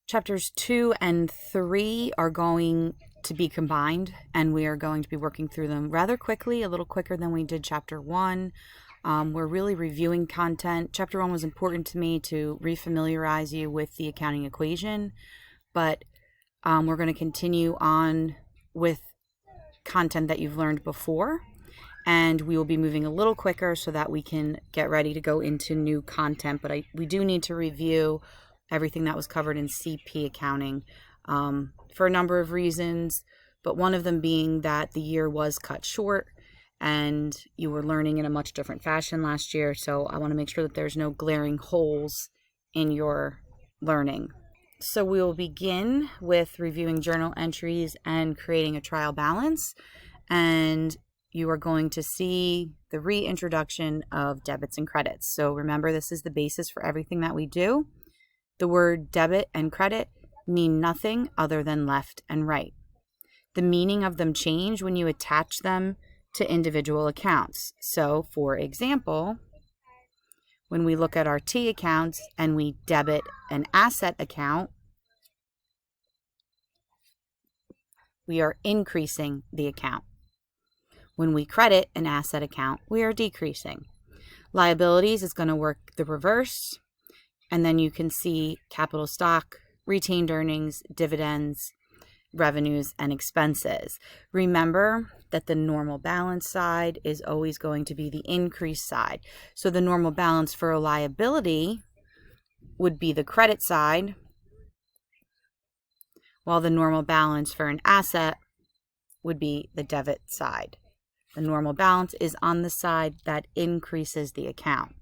Chapters 2 and 3 are going to be combined, and we are going to be working through them rather quickly, a little quicker than we did Chapter 1. We're really reviewing content. Chapter 1 was important to me to refamiliarize you with the accounting equation, but we're going to continue on with content that you've learned before, and we will be moving a little quicker so that we can get ready to go into new content. But we do need to review everything that was covered in CP accounting for a number of reasons, but one of them being that the year was cut short and you were learning in a much different fashion last year. So I want to make sure that there's no glaring holes in your learning. So we will begin with reviewing journal entries and creating a trial balance. And you are going to see the reintroduction of debits and credits. So remember, this is the basis for everything that we do. The word debit and credit mean nothing other than left and right. The meaning of them change when you attach them to individual accounts. So, for example, when we look at our T accounts and we debit an asset account, we are increasing the account. When we credit an asset account, we are decreasing. Liabilities is going to work the reverse. And then you can see capital stock, retained earnings, dividends, revenues, and expenses. Remember that the normal balance side is always going to be the increase side. So the normal balance for a liability would be the credit side, while the normal balance for an asset would be the debit side. The normal balance is on the side that increases the account.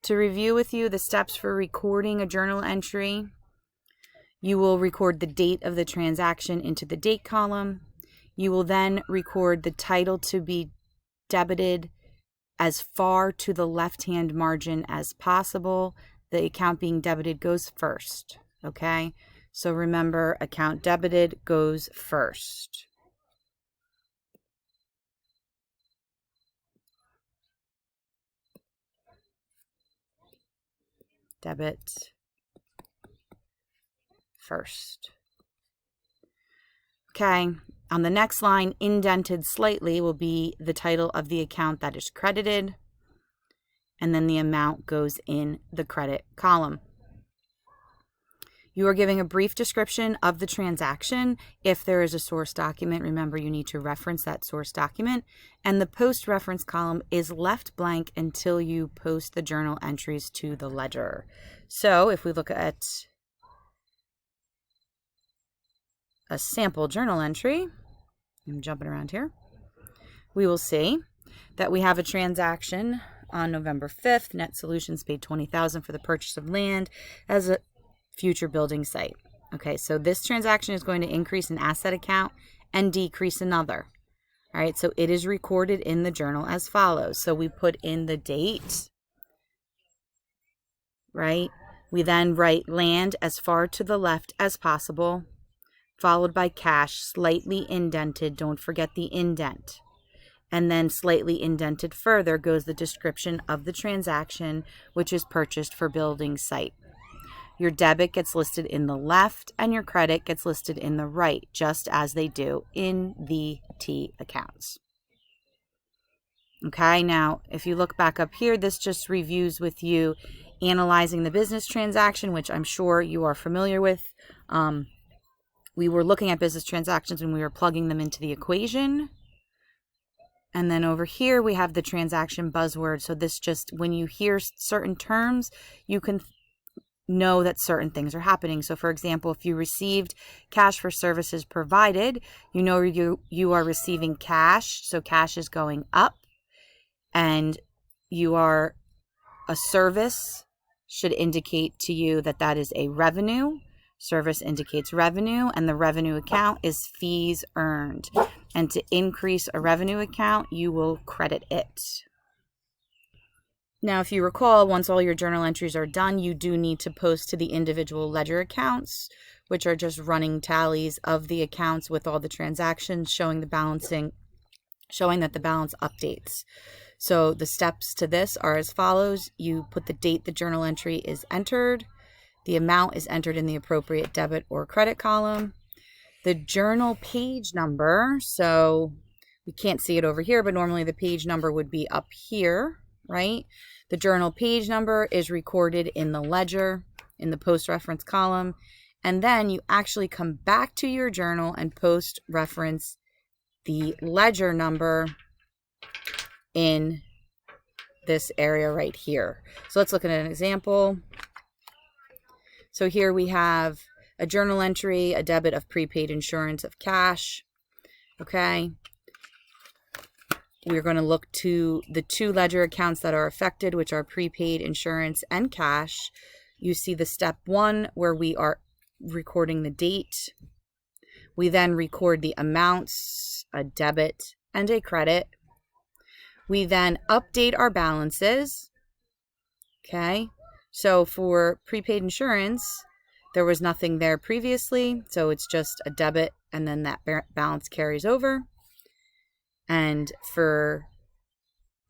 To review with you the steps for recording a journal entry, you will record the date of the transaction into the date column. You will then record the title to be debited as far to the left-hand margin as possible. The account being debited goes first, okay? So remember, account debited goes first. Debit first. Okay, on the next line, indented slightly will be the title of the account that is credited, and then the amount goes in the credit column. You are giving a brief description of the transaction. If there is a source document, remember you need to reference that source document, and the post reference column is left blank until you post the journal entries to the ledger. So if we look at a sample journal entry, I'm jumping around here, we will see that we have a transaction on November 5th. Net Solutions paid $20,000 for the purchase of land as a future building site. Okay, so this transaction is going to increase an asset account and decrease another. All right, so it is recorded in the journal as follows. So we put in the date, right? We then write land as far to the left as possible, followed by cash, slightly indented. Don't forget the indent. And then slightly indented further goes the description of the transaction, which is purchased for building site. Your debit gets listed in the left and your credit gets listed in the right, just as they do in the T accounts. Okay, now if you look back up here, this just reviews with you analyzing the business transaction, which I'm sure you are familiar with. We were looking at business transactions when we were plugging them into the equation. And then over here, we have the transaction buzzword. So this just, when you hear certain terms, you can know that certain things are happening. So for example, if you received cash for services provided, you know you are receiving cash, so cash is going up, and you are a service should indicate to you that that is a revenue. Service indicates revenue, and the revenue account is fees earned. And to increase a revenue account, you will credit it. Now, if you recall, once all your journal entries are done, you do need to post to the individual ledger accounts, which are just running tallies of the accounts with all the transactions, showing the balancing, showing that the balance updates. So the steps to this are as follows. You put the date the journal entry is entered, The amount is entered in the appropriate debit or credit column. The journal page number, so we can't see it over here, but normally the page number would be up here, right? The journal page number is recorded in the ledger, in the post-reference column, and then you actually come back to your journal and post-reference the ledger number in this area right here. So let's look at an example. So here we have a journal entry, a debit of prepaid insurance of cash. Okay. We're going to look to the two ledger accounts that are affected, which are prepaid insurance and cash. You see the step 1 where we are recording the date. We then record the amounts, a debit and a credit. We then update our balances. Okay. So for prepaid insurance, there was nothing there previously, so it's just a debit and then that balance carries over. And for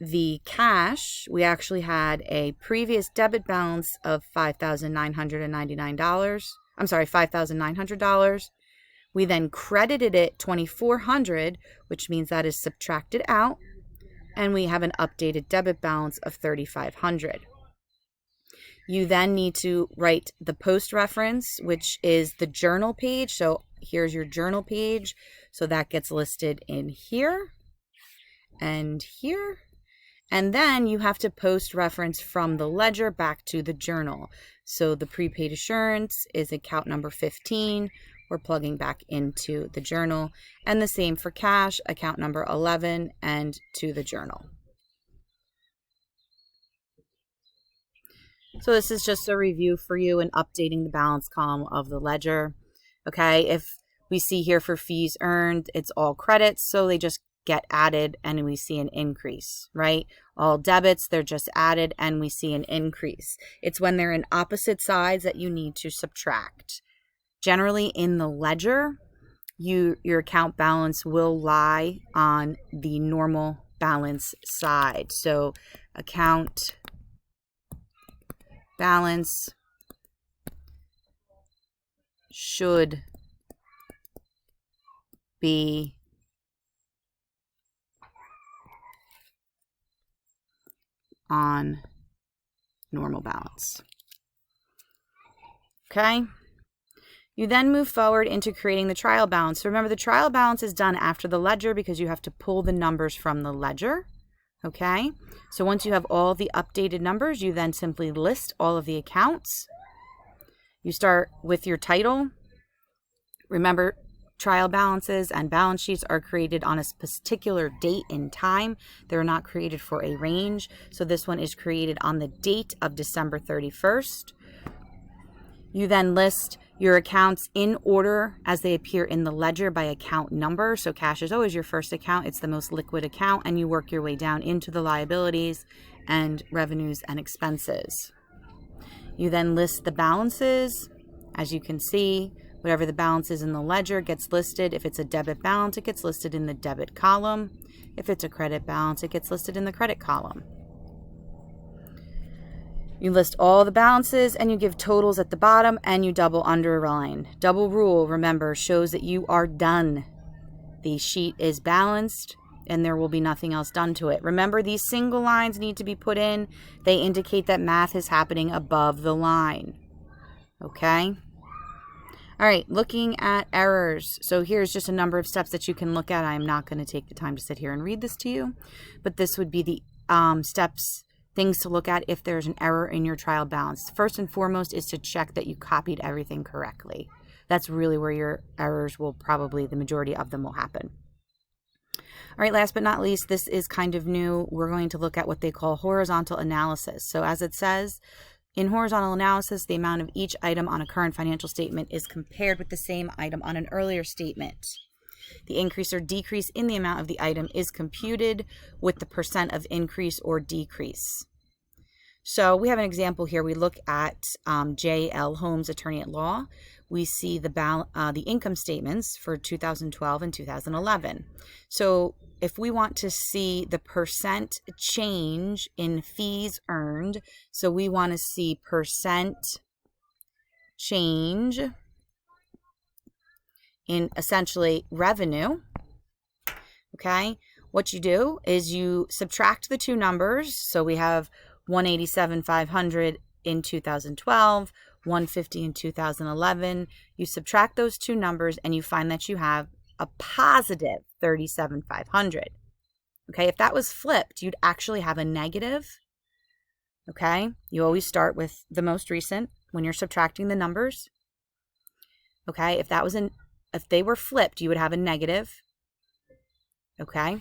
the cash, we actually had a previous debit balance of $5,999. I'm sorry, $5,900. We then credited it $2,400, which means that is subtracted out, and we have an updated debit balance of $3,500. You then need to write the post reference, which is the journal page. So here's your journal page. So that gets listed in here and here. And then you have to post reference from the ledger back to the journal. So the prepaid assurance is account number 15. We're plugging back into the journal. And the same for cash, account number 11, and to the journal. So this is just a review for you and updating the balance column of the ledger. Okay, if we see here for fees earned, it's all credits, so they just get added and we see an increase, right? All debits, they're just added and we see an increase. It's when they're in opposite sides that you need to subtract. Generally in the ledger, your account balance will lie on the normal balance side. So account balance should be on normal balance. Okay. You then move forward into creating the trial balance. So remember, the trial balance is done after the ledger because you have to pull the numbers from the ledger. Okay, so once you have all the updated numbers, you then simply list all of the accounts. You start with your title. Remember, trial balances and balance sheets are created on a particular date in time. They're not created for a range. So this one is created on the date of December 31st. You then list your accounts in order as they appear in the ledger by account number. So cash is always your first account. It's the most liquid account, and you work your way down into the liabilities and revenues and expenses. You then list the balances. As you can see, whatever the balance is in the ledger gets listed. If it's a debit balance, it gets listed in the debit column. If it's a credit balance, it gets listed in the credit column. You list all the balances and you give totals at the bottom and you double underline. Double rule, remember, shows that you are done. The sheet is balanced and there will be nothing else done to it. Remember, these single lines need to be put in. They indicate that math is happening above the line. Okay? All right, looking at errors. So here's just a number of steps that you can look at. I'm not going to take the time to sit here and read this to you, but this would be the steps, things to look at if there's an error in your trial balance. First and foremost is to check that you copied everything correctly. That's really where your errors will probably, the majority of them will happen. All right, last but not least, this is kind of new. We're going to look at what they call horizontal analysis. So as it says, in horizontal analysis, the amount of each item on a current financial statement is compared with the same item on an earlier statement. The increase or decrease in the amount of the item is computed with the percent of increase or decrease. So we have an example here. We look at J.L. Holmes, attorney at law. We see the income statements for 2012 and 2011. So if we want to see the percent change in fees earned, so we want to see percent change in essentially revenue, okay, what you do is you subtract the two numbers. So we have 187,500 in 2012, 150 in 2011. You subtract those two numbers and you find that you have a positive 37,500. Okay, if that was flipped, you'd actually have a negative. Okay, you always start with the most recent when you're subtracting the numbers. Okay, if they were flipped, you would have a negative. Okay,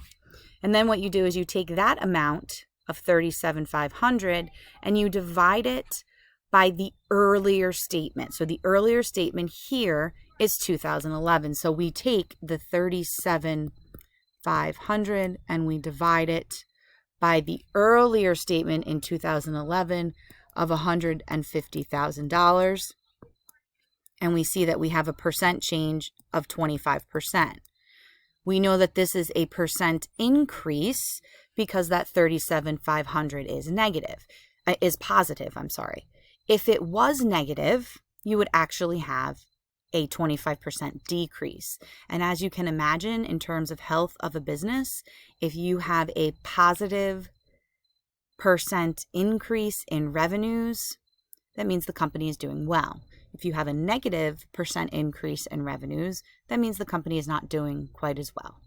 and then what you do is you take that amount of 37,500 and you divide it by the earlier statement. So the earlier statement here is 2011. So we take the 37,500 and we divide it by the earlier statement in 2011 of $150,000. And we see that we have a percent change of 25%. We know that this is a percent increase because that 37,500 is positive. If it was negative, you would actually have a 25% decrease. And as you can imagine, in terms of health of a business, if you have a positive percent increase in revenues, that means the company is doing well. If you have a negative percent increase in revenues, that means the company is not doing quite as well.